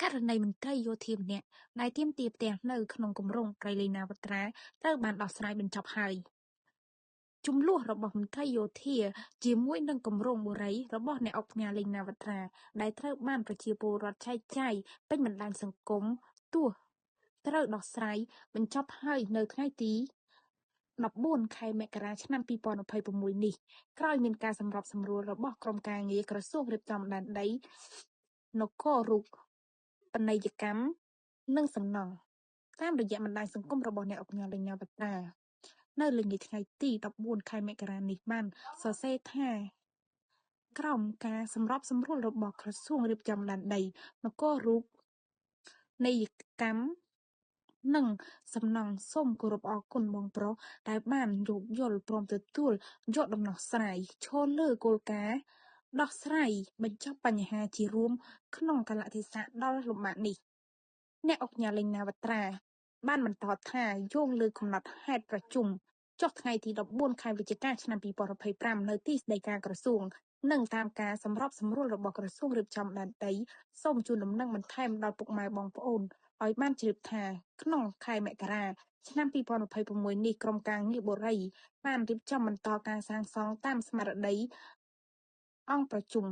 ករណីមន្ត្រីយោធាម្នាក់ដែលទាមទារផ្ទះនៅក្នុងគម្រោងព្រៃលីណាវត្រាត្រូវបានដោះស្រាយបញ្ចប់ហើយជម្លោះរបស់មន្ត្រីយោធាជាមួយនឹងគម្រោងបុរីរបស់អ្នកអង្គការលេងណាវត្រាដែលត្រូវបានប្រជាពលរដ្ឋចែកចាយពេញបណ្ដាញសង្គមទោះត្រូវដោះស្រាយបញ្ចប់ហើយនៅថ្ងៃទី14 ខែមករាឆ្នាំ 2026 នេះក្រោយមានការសម្របសម្រួលរបស់ក្រុមការងារក្រសួងរៀបចំដែនដីនគររូបនីយកម្មនិងសំណង់តាមរយៈបណ្ដាញសង្គមរបស់អ្នកអង្គការលេងណាវត្រានៅល្ងាចថ្ងៃទី14 ខែមករានេះបានសរសេរថាក្រោមការសម្របសម្រួលរបស់ក្រសួងរៀបចំដែនដីនគររូបនីយកម្មនិងសំណង់សូមគោរពអរគុណបងប្រុសដែលបានយោគយល់ព្រមទទួលយកដំណោះស្រាយឈលលើគោលការណ៍ដោះស្រាយបញ្ចប់បញ្ហាជារួមក្នុងកាលៈទេសៈដ៏លំបាកនេះអ្នកអង្គការលេងណាវត្រាបានបន្តថាយោងលើកំណត់ហេតុប្រជុំចុះថ្ងៃទី14 ខែវិច្ឆិកាឆ្នាំ 2025 នៅទីស្តីការក្រសួងនិងតាមការសម្របសម្រួលរបស់ក្រសួងរៀបចំដែនដីសូមជូនដំណឹងបន្ថែមដល់ពុកម៉ែបងប្អូនឲ្យបានជ្រាបថាក្នុងខែមករាឆ្នាំ 2026 នេះក្រុមការងារបុរីបានរៀបចំបន្តការសាងសង់តាមស្មារតីអង្គប្រជុំ